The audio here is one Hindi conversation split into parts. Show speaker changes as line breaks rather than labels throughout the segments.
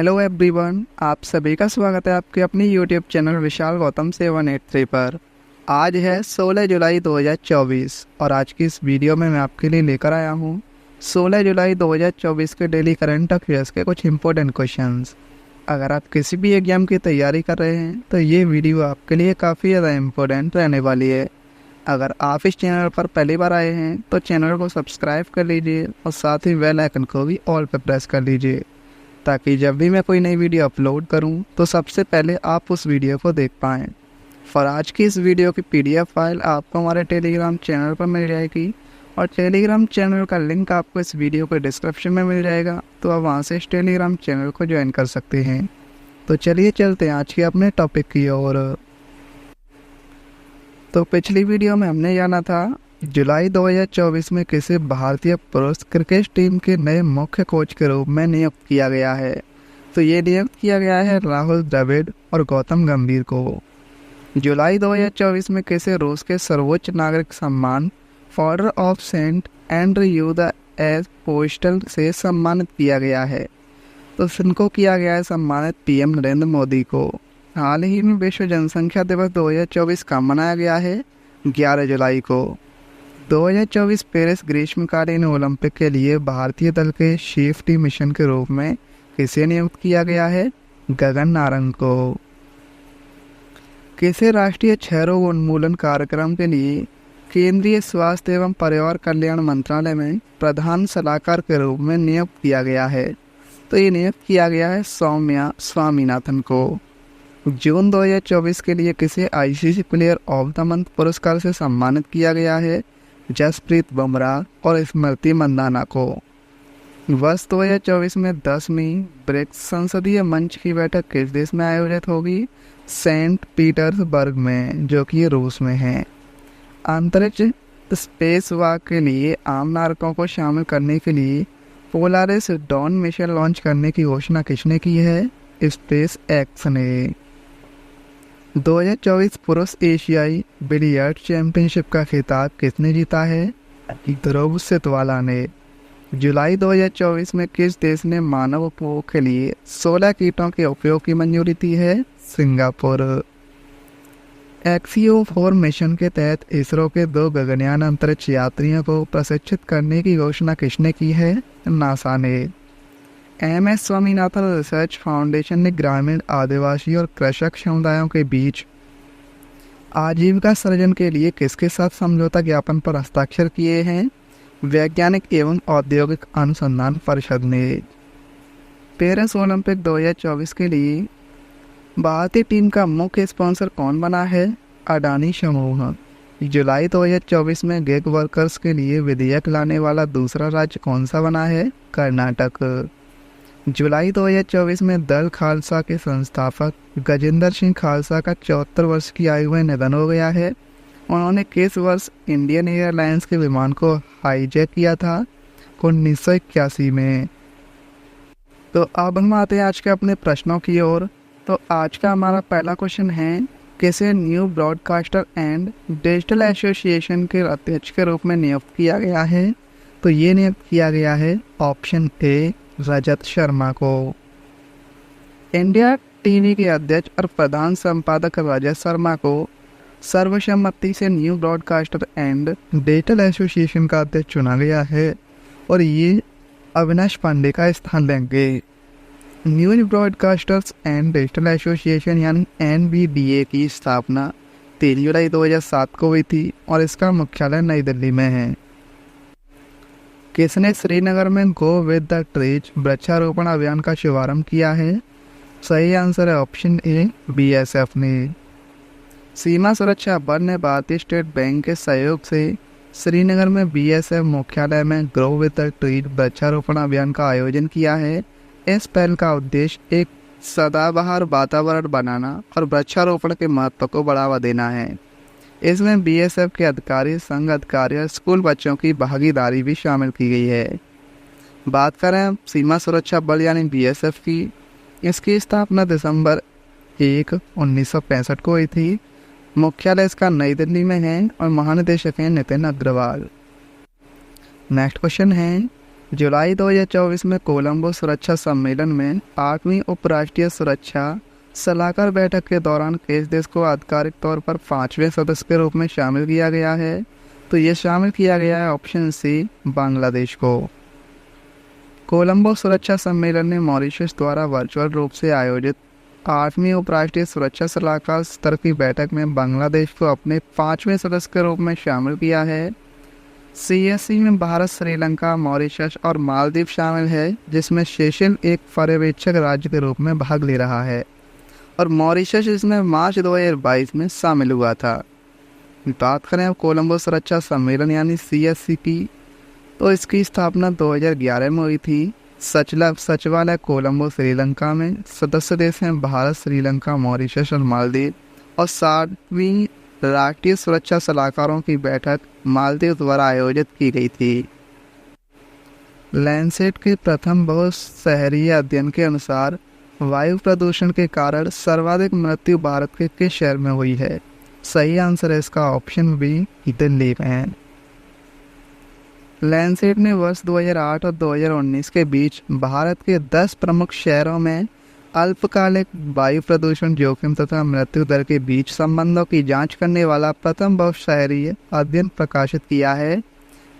हेलो एवरीवन, आप सभी का स्वागत है आपके अपने यूट्यूब चैनल विशाल गौतम 783 पर। आज है 16 जुलाई 2024 और आज की इस वीडियो में मैं आपके लिए लेकर आया हूँ 16 जुलाई 2024 के डेली करंट अफेयर्स के कुछ इंपॉर्टेंट क्वेश्चंस। अगर आप किसी भी एग्जाम की तैयारी कर रहे हैं तो ये वीडियो आपके लिए काफ़ी ज़्यादा इम्पोर्टेंट रहने वाली है। अगर आप इस चैनल पर पहली बार आए हैं तो चैनल को सब्सक्राइब कर लीजिए और साथ ही बेल आइकन को भी ऑल पर प्रेस कर लीजिए, ताकि जब भी मैं कोई नई वीडियो अपलोड करूं तो सबसे पहले आप उस वीडियो को देख पाएँ। और आज की इस वीडियो की PDF फाइल आपको हमारे टेलीग्राम चैनल पर मिल जाएगी और टेलीग्राम चैनल का लिंक आपको इस वीडियो के डिस्क्रिप्शन में मिल जाएगा, तो आप वहां से इस टेलीग्राम चैनल को ज्वाइन कर सकते हैं। तो चलिए चलते हैं आज के अपने टॉपिक की ओर। तो पिछली वीडियो में हमने जाना था जुलाई 2024 में किसी भारतीय पुरुष क्रिकेट टीम के नए मुख्य कोच के रूप में नियुक्त किया गया है। तो ये नियुक्त किया गया है राहुल द्रविड़ और गौतम गंभीर को। जुलाई 2024 में किसी रूस के सर्वोच्च नागरिक सम्मान order of saint Andrew the apostle से सम्मानित किया गया है। तो इनको किया गया है सम्मानित PM नरेंद्र मोदी को। हाल ही में विश्व जनसंख्या दिवस 2024 का मनाया गया है 11 जुलाई को। 2024 पेरिस ग्रीष्मकालीन ओलंपिक के लिए भारतीय दल के सेफ्टी मिशन के रूप में किसे नियुक्त किया गया है? गगन नारंग को। किसे राष्ट्रीय क्षय रोग उन्मूलन कार्यक्रम के लिए केंद्रीय स्वास्थ्य एवं परिवार कल्याण मंत्रालय में प्रधान सलाहकार के रूप में नियुक्त किया गया है? तो ये नियुक्त किया गया है सौम्या स्वामीनाथन को। जून 2024 के लिए किसे ICC player of the month पुरस्कार से सम्मानित किया गया है? जसप्रीत बुमराह और स्मृति मंदाना को। वर्ष 2024 में 10वीं ब्रिक्स संसदीय मंच की बैठक किस देश में आयोजित होगी? सेंट पीटर्सबर्ग में, जो कि रूस में है। अंतरिक्ष स्पेस वॉक के लिए आम नागरिकों को शामिल करने के लिए पोलारिस डॉन मिशन लॉन्च करने की घोषणा किसने की है? स्पेस एक्स ने। 2024 पुरुष एशियाई बिलियर्ड चैंपियनशिप का खिताब किसने जीता है? ध्रुव सितवाला ने। जुलाई 2024 में किस देश ने मानव उपभोग के लिए 16 कीटों के उपयोग की मंजूरी दी है? सिंगापुर। एक्सियो 4 मिशन के तहत इसरो के 2 गगनयान अंतरिक्ष यात्रियों को प्रशिक्षित करने की घोषणा किसने की है? नासा ने। MS स्वामीनाथन रिसर्च फाउंडेशन ने ग्रामीण, आदिवासी और कृषक समुदायों के बीच आजीविका सृजन के लिए किसके साथ समझौता ज्ञापन पर हस्ताक्षर किए हैं? वैज्ञानिक एवं औद्योगिक अनुसंधान परिषद ने। पेरिस ओलंपिक 2024 के लिए भारतीय टीम का मुख्य स्पॉन्सर कौन बना है? अडानी समूह। जुलाई 2024 में गिग वर्कर्स के लिए विधेयक लाने वाला दूसरा राज्य कौन सा बना है? कर्नाटक। जुलाई 2024 में दल खालसा के संस्थापक गजेंद्र सिंह खालसा का 74 वर्ष की आयु में निधन हो गया है। उन्होंने किस वर्ष इंडियन एयरलाइंस के विमान को हाईजैक किया था? 1981 में। तो अब हम आते हैं आज के अपने प्रश्नों की ओर। तो आज का हमारा पहला क्वेश्चन है, किसे new broadcaster and digital association के अध्यक्ष के रूप में नियुक्त किया गया है? तो ये नियुक्त किया गया है ऑप्शन ए रजत शर्मा को। इंडिया TV के अध्यक्ष और प्रधान संपादक रजत शर्मा को सर्वसम्मति से new broadcaster and digital association का अध्यक्ष चुना गया है और ये अविनाश पांडे का स्थान लेंगे। New broadcasters and digital association यानी NBDA की स्थापना 3 जुलाई 2007 को हुई थी और इसका मुख्यालय नई दिल्ली में है। किसने श्रीनगर में गो विद द ट्रीज वृक्षारोपण अभियान का शुभारंभ किया है? सही आंसर है ऑप्शन ए BSF ने। सीमा सुरक्षा बल ने भारतीय स्टेट बैंक के सहयोग से श्रीनगर में BSF मुख्यालय में ग्रो विद द ट्रीज वृक्षारोपण अभियान का आयोजन किया है। इस पहल का उद्देश्य एक सदाबहार वातावरण बनाना और वृक्षारोपण के महत्व को बढ़ावा देना है। इसमें BSF के अधिकारी, संघ अधिकारी और स्कूल बच्चों की भागीदारी भी शामिल की गई है। बात करें सीमा सुरक्षा बल यानी BSF की, इसकी स्थापना दिसंबर 1, 1965 को हुई थी। मुख्यालय इसका नई दिल्ली में है और महानिदेशक हैं नितिन अग्रवाल। नेक्स्ट क्वेश्चन है, जुलाई 2024 में कोलंबो सुरक्षा सम्मेलन में 8वीं उपराष्ट्रीय सुरक्षा सलाहकार बैठक के दौरान किस देश को आधिकारिक तौर पर 5वें सदस्य के रूप में शामिल किया गया है? तो ये शामिल किया गया है ऑप्शन सी, बांग्लादेश को। कोलंबो सुरक्षा सम्मेलन ने मॉरिशस द्वारा वर्चुअल रूप से आयोजित 8वीं उपराष्ट्रीय सुरक्षा सलाहकार स्तर की बैठक में बांग्लादेश को अपने 5वें सदस्य के रूप में शामिल किया है। CSC में भारत, श्रीलंका, मॉरिशस और मालदीव शामिल है, जिसमें सेशेल एक पर्यवेक्षक राज्य के रूप में भाग ले रहा है और मॉरिशस इसमें मार्च 2022 में शामिल हुआ था। बात करें अब कोलंबो सुरक्षा सम्मेलन यानी CSC की, तो इसकी स्थापना 2011 में हुई थी। सचिवालय कोलंबो श्रीलंका में। सदस्य देश हैं भारत, श्रीलंका, मॉरिशस और मालदीव। और 7वीं राष्ट्रीय सुरक्षा सलाहकारों की बैठक मालदीव द्वारा आयोजित की गई थी। लैंसेट के प्रथम बहुशहरीय अध्ययन के अनुसार वायु प्रदूषण के कारण सर्वाधिक मृत्यु भारत के किस शहर में हुई है? सही आंसर है इसका ऑप्शन बी, दिल्ली में। लैंसेट ने वर्ष 2008 और 2019 के बीच भारत के 10 प्रमुख शहरों में अल्पकालिक वायु प्रदूषण जोखिम तथा मृत्यु दर के बीच संबंधों की जांच करने वाला प्रथम बहुशहरीय अध्ययन प्रकाशित किया है।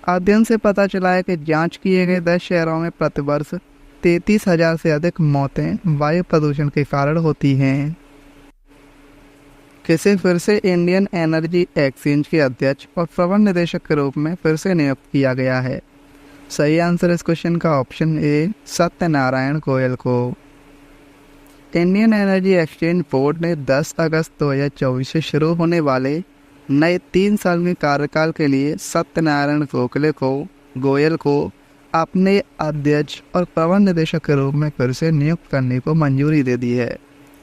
अध्ययन से पता चला है कि जांच किए गए 10 शहरों में प्रतिवर्ष 33,000 से अधिक मौतें वायु प्रदूषण के कारण होती हैं। किसे फिर से इंडियन एनर्जी एक्सचेंज के अध्यक्ष और प्रबंध निदेशक के रूप में फिर से नियुक्त किया गया है? सही आंसर इस क्वेश्चन का ऑप्शन ए, सत्यनारायण गोयल को। इंडियन एनर्जी एक्सचेंज बोर्ड ने 10 अगस्त 2024 से शुरू होने वाले नए 3 साल के कार्यकाल के लिए सत्यनारायण गोयल को अपने अध्यक्ष और प्रबंध निदेशक के रूप में फिर से नियुक्त करने को मंजूरी दे दी है।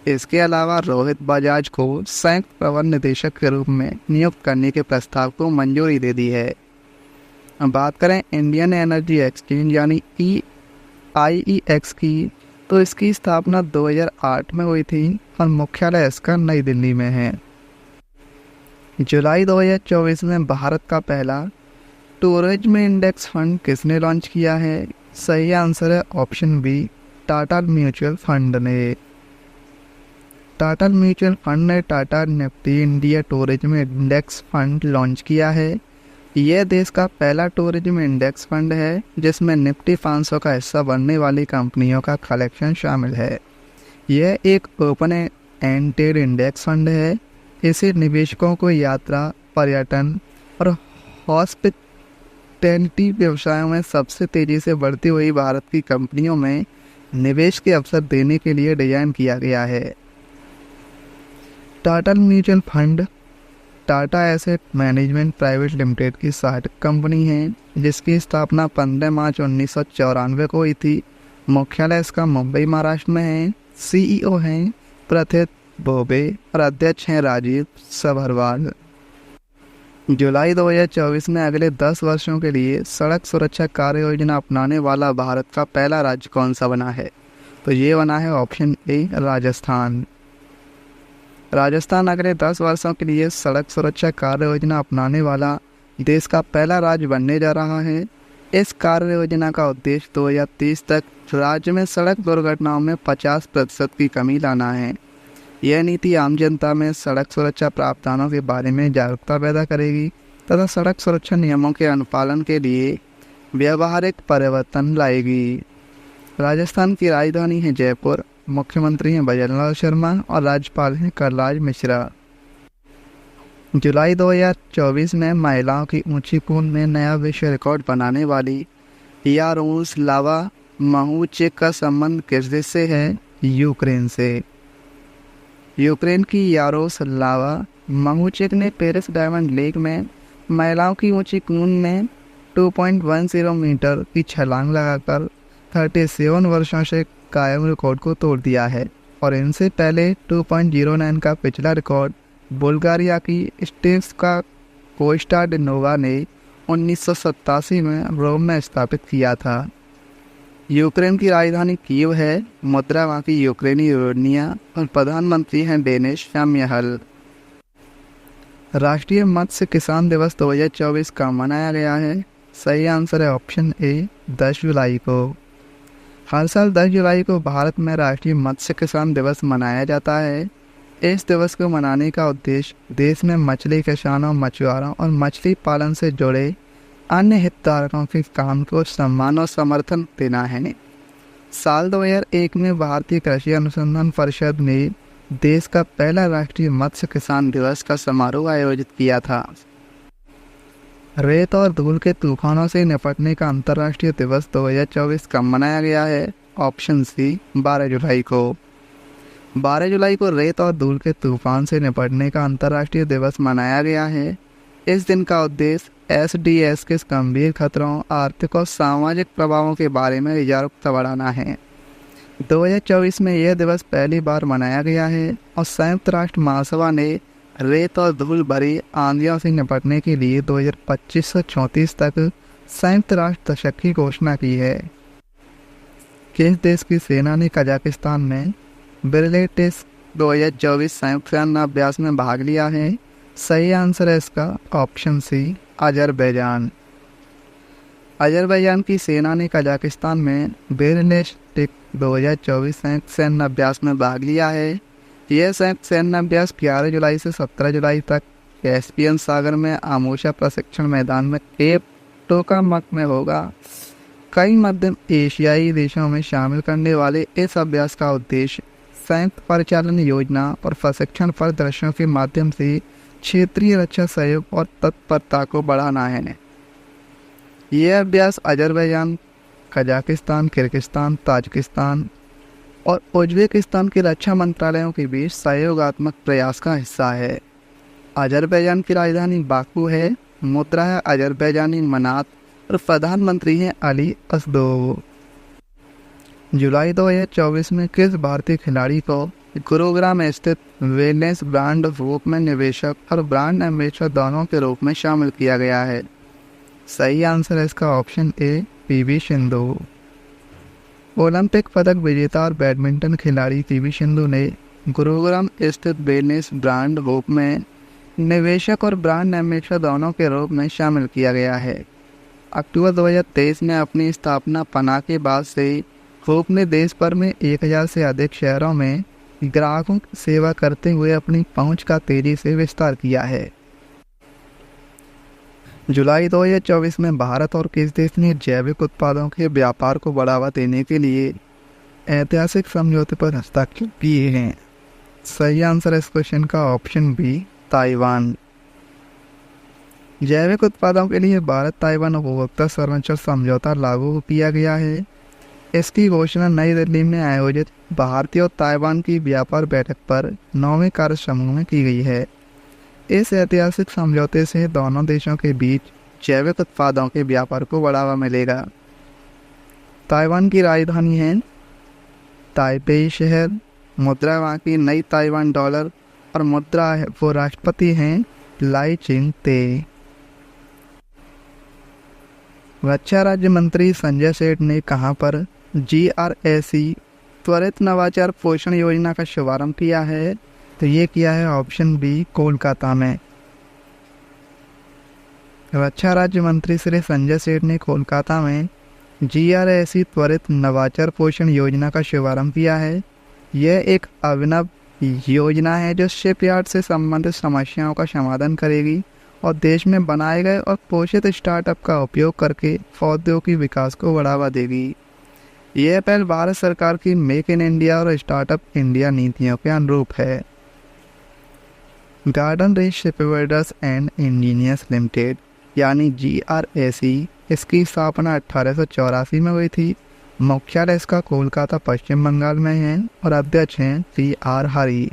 इसके अलावा रोहित बजाज को संयुक्त प्रबंध निदेशक के रूप में नियुक्त करने के प्रस्ताव को मंजूरी दे दी है। अब बात करें इंडियन एनर्जी एक्सचेंज यानी IEX की, तो इसकी स्थापना 2008 में हुई थी और मुख्यालय इसका नई दिल्ली में है। जुलाई 2024 में भारत का पहला टूरिज्म इंडेक्स फंड किसने लॉन्च किया है? सही आंसर है option B, Tata mutual fund ने। टाटा म्यूचुअल फंड ने Tata Nifty India tourism index fund launch किया है। यह देश का पहला टूरिज्म इंडेक्स फंड है जिसमें निफ्टी 500 का हिस्सा बनने वाली कंपनियों का कलेक्शन शामिल है। यह एक ओपन एंडेड इंडेक्स फंड है। इसे निवेशकों को यात्रा, पर्यटन और हॉस्पिटैलिटी व्यवसायों में सबसे तेज़ी से बढ़ती हुई भारत की कंपनियों में निवेश के अवसर देने के लिए डिज़ाइन किया गया है। Tata mutual fund Tata asset management private limited की सहायक कंपनी है जिसकी स्थापना 15 मार्च 1994 को हुई थी। मुख्यालय इसका मुंबई महाराष्ट्र में है। CEO हैं प्रथित बोबे और अध्यक्ष हैं राजीव सभरवाल। जुलाई 2024 में अगले 10 वर्षों के लिए सड़क सुरक्षा कार्य योजना अपनाने वाला भारत का पहला राज्य कौन सा बना है? तो ये बना है ऑप्शन ए, राजस्थान। राजस्थान अगले 10 वर्षों के लिए सड़क सुरक्षा कार्य योजना अपनाने वाला देश का पहला राज्य बनने जा रहा है। इस कार्य योजना का उद्देश्य 2030 तक राज्य में सड़क दुर्घटनाओं में 50% की कमी लाना है। यह नीति आम जनता में सड़क सुरक्षा प्रावधानों के बारे में जागरूकता पैदा करेगी तथा सड़क सुरक्षा नियमों के अनुपालन के लिए व्यावहारिक परिवर्तन लाएगी। राजस्थान की राजधानी है जयपुर। मुख्यमंत्री हैं भजनलाल शर्मा और राज्यपाल हैं कलराज मिश्रा। जुलाई 2024 में महिलाओं की ऊंची कूद में नया विश्व रिकॉर्ड बनाने वाली यारोस्लावा महूचिक का संबंध किस देश से है? यूक्रेन से। यूक्रेन की यारोस्लावा महूचिक ने पेरिस डायमंड लीग में महिलाओं की ऊंची कूद में 2.10 मीटर की छलांग लगाकर 37 वर्षों से कायम रिकॉर्ड को तोड़ दिया है और इनसे पहले 2.09 का पिछला रिकॉर्ड बुल्गारिया की स्टेव्स्का कोस्टाडिनोवा ने 1987 में रोम में स्थापित किया था। यूक्रेन की राजधानी कीव है। मुद्रा वहाँ की यूक्रेनी यूरोनिया और प्रधानमंत्री हैं डेनिश शाम्यहल। राष्ट्रीय मत्स्य किसान दिवस 2024 का मनाया गया है। सही आंसर है ऑप्शन ए, 10 जुलाई को। हर साल 10 जुलाई को भारत में राष्ट्रीय मत्स्य किसान दिवस मनाया जाता है। इस दिवस को मनाने का उद्देश्य देश में मछली किसानों, मछुआरों और मछली पालन से जुड़े अन्य हितधारकों के काम को सम्मान और समर्थन देना है। साल 2001 में भारतीय कृषि अनुसंधान परिषद ने देश का पहला राष्ट्रीय मत्स्य किसान दिवस का समारोह आयोजित किया था। रेत और धूल के तूफानों से निपटने का अंतर्राष्ट्रीय दिवस 2024 कब मनाया गया है? ऑप्शन सी 12 जुलाई को। 12 जुलाई को रेत और धूल के तूफान से निपटने का अंतर्राष्ट्रीय दिवस मनाया गया है। इस दिन का उद्देश्य एसडीएस के गंभीर खतरों, आर्थिक और सामाजिक प्रभावों के बारे में जागरूकता बढ़ाना है। 2024 में यह दिवस पहली बार मनाया गया है और संयुक्त राष्ट्र महासभा ने रेत और धूल भरी आंधियों से निपटने के लिए 2025 से 34 तक संयुक्त राष्ट्र दशक की घोषणा की है। किस देश की सेना ने कजाकिस्तान में बिरलेटेस 2024 संयुक्त सैन्य अभ्यास में भाग लिया है? सही आंसर है इसका ऑप्शन सी अजरबैजान। अजरबैजान की सेना ने कजाकिस्तान में बिरलेटेस 2024 संयुक्त सैन्य अभ्यास में भाग लिया है। यह संयुक्त सैन्य अभ्यास 11 जुलाई से 17 जुलाई तक कैस्पियन सागर में आमोशा प्रशिक्षण मैदान में केप टोकामक में होगा। कई मध्य एशियाई देशों में शामिल करने वाले इस अभ्यास का उद्देश्य संयुक्त परिचालन योजना और प्रशिक्षण परिदृश्यों के माध्यम से क्षेत्रीय रक्षा सहयोग और तत्परता को बढ़ाना है। यह अभ्यास अजरबैजान, कजाकिस्तान, किर्गिस्तान, ताजिकिस्तान और उज्बेकिस्तान के रक्षा मंत्रालयों के बीच सहयोगात्मक प्रयास का हिस्सा है। अजरबैजान की राजधानी बाकू है। मुद्रा है अजरबैजानी मनात और प्रधानमंत्री हैं अली असदोव। जुलाई 2024 में किस भारतीय खिलाड़ी को गुरुग्राम स्थित वेलनेस ब्रांड ग्रुप में निवेशक और ब्रांड एम्बेसडर दोनों के रूप में शामिल किया गया है? सही आंसर है इसका option A PV Sindhu. Olympic पदक विजेता और बैडमिंटन खिलाड़ी पीवी सिंधु ने गुरुग्राम स्थित वेलनेस ब्रांड ग्रुप में निवेशक और ब्रांड एम्बेसडर दोनों के रूप में शामिल किया गया है। अक्टूबर 2023 में अपनी स्थापना पना के बाद से ग्रुप ने देश भर में 1000 से अधिक शहरों में ग्राहकों की सेवा करते हुए अपनी पहुंच का तेजी से विस्तार किया है। जुलाई 2024 में भारत और किस देश ने जैविक उत्पादों के व्यापार को बढ़ावा देने के लिए ऐतिहासिक समझौते पर हस्ताक्षर किए हैं? सही आंसर है इस क्वेश्चन का ऑप्शन बी ताइवान। जैविक उत्पादों के लिए भारत ताइवान उपभोक्ता संरक्षण समझौता लागू किया गया है। इसकी घोषणा नई दिल्ली में आयोजित भारतीय और ताइवान की व्यापार बैठक पर 9वें कार्य समूह में की गई है। इस ऐतिहासिक समझौते से दोनों देशों के बीच जैविक उत्पादों के व्यापार को बढ़ावा मिलेगा। ताइवान की राजधानी है ताइपेई शहर। मुद्रा वहाँ की नई ताइवान डॉलर और मुद्रा है वो राष्ट्रपति हैं लाई चिंगते। रक्षा राज्य मंत्री संजय सेठ ने कहां पर GRAC त्वरित नवाचार पोषण योजना का शुभारंभ किया है? तो ये किया है ऑप्शन बी कोलकाता में। रक्षा राज्य मंत्री श्री संजय सेठ ने कोलकाता में GRAC त्वरित नवाचार पोषण योजना का शुभारंभ किया है। यह एक अभिनव योजना है जो शिपयार्ड से संबंधित समस्याओं का समाधान करेगी और देश में बनाए गए और पोषित स्टार्टअप का उपयोग करके औद्योगिक विकास को बढ़ावा देगी। यह पहल भारत सरकार की मेक इन इंडिया और स्टार्टअप इंडिया नीतियों के अनुरूप है। Garden reach shipbuilders and engineers limited यानी GRAC, इसकी स्थापना 1884 में हुई थी। मुख्यालय इसका कोलकाता पश्चिम बंगाल में है और अध्यक्ष हैं CR हरी।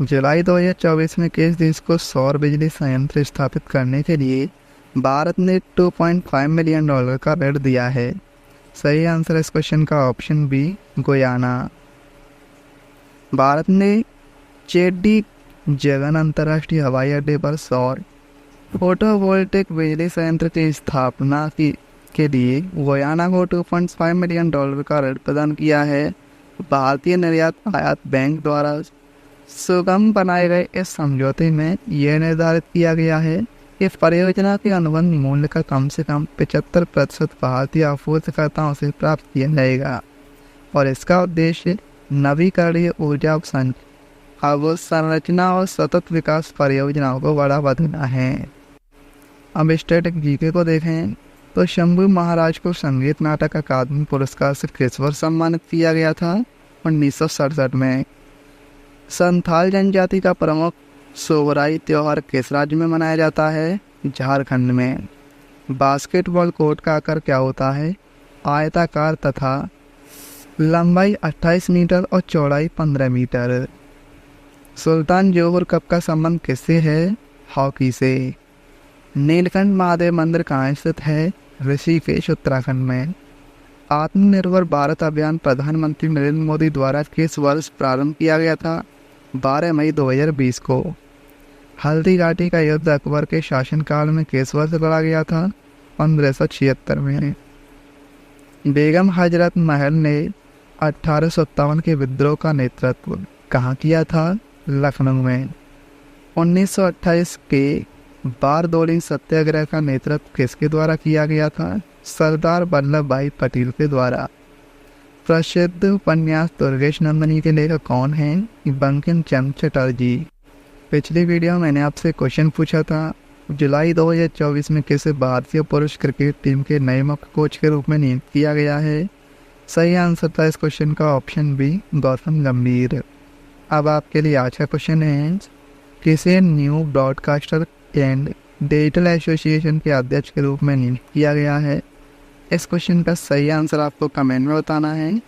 जुलाई 2024 में किस देश को सौर बिजली संयंत्र स्थापित करने के लिए भारत ने $2.5 मिलियन का ऋण दिया है? सही आंसर इस क्वेश्चन का ऑप्शन बी गुयाना। भारत ने चेड्डी जगन अंतर्राष्ट्रीय हवाई अड्डे पर सौर फोटोवोल्टिक बिजली संयंत्र की स्थापना के लिए गुयाना को $2.5 मिलियन का ऋण प्रदान किया है। भारतीय निर्यात आयात बैंक द्वारा सुगम बनाए गए इस समझौते में यह निर्धारित किया गया है इस परियोजना के अनुबंध मूल्य का कम से कम 75% भारतीय आपूर्तिकर्ताओं से प्राप्त किया जाएगा और इसका उद्देश्य नवीकरणीय ऊर्जा अवसंरचना और सतत विकास परियोजनाओं को बढ़ावा देना है। अब स्टैटिक जीके को देखें तो शंभू महाराज को संगीत नाटक अकादमी पुरस्कार से किस वर्ष सम्मानित किया गया था? 1967 में। संथाल जनजाति का प्रमुख सोहराई त्योहार किस राज्य में मनाया जाता है? झारखंड में। बास्केटबॉल कोर्ट का आकार क्या होता है? आयताकार तथा लंबाई 28 मीटर और चौड़ाई 15 मीटर। सुल्तान जोहर कप का संबंध किससे है? हॉकी से। नीलकंठ महादेव मंदिर कहाँ स्थित है? ऋषिकेश उत्तराखंड में। आत्मनिर्भर भारत अभियान प्रधानमंत्री नरेंद्र मोदी द्वारा किस वर्ष प्रारंभ किया गया था? 12 मई 2020 को। हल्दी घाटी का युद्ध अकबर के शासनकाल में किस वर्ष लड़ा गया था? 1576 में। बेगम हजरत महल ने 1857 के विद्रोह का नेतृत्व कहाँ किया था? लखनऊ में। 1928 के बारदोली सत्याग्रह का नेतृत्व किसके द्वारा किया गया था? सरदार वल्लभ भाई पटेल के द्वारा। प्रसिद्ध उपन्यास दुर्गेश नंदनी के लेखक कौन हैं? बंकिम चंद्र चटर्जी। पिछली वीडियो में मैंने आपसे क्वेश्चन पूछा था, जुलाई 2024 में किसे भारतीय पुरुष क्रिकेट टीम के नए मुख्य कोच के रूप में नियुक्त किया गया है? सही आंसर था इस क्वेश्चन का ऑप्शन बी, गौतम गंभीर। अब आपके लिए आज का क्वेश्चन है, किसे new broadcaster and digital association के अध्यक्ष के रूप में नियुक्त किया गया है? इस क्वेश्चन का सही आंसर आपको कमेंट में बताना है।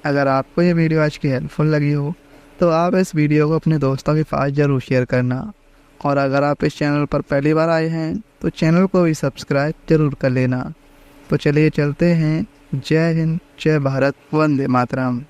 अगर आपको ये वीडियो आज की हेल्पफुल लगी हो तो आप इस वीडियो को अपने दोस्तों के पास ज़रूर शेयर करना, और अगर आप इस चैनल पर पहली बार आए हैं तो चैनल को भी सब्सक्राइब जरूर कर लेना। तो चलिए चलते हैं। जय हिंद, जय भारत, वंदे मातरम।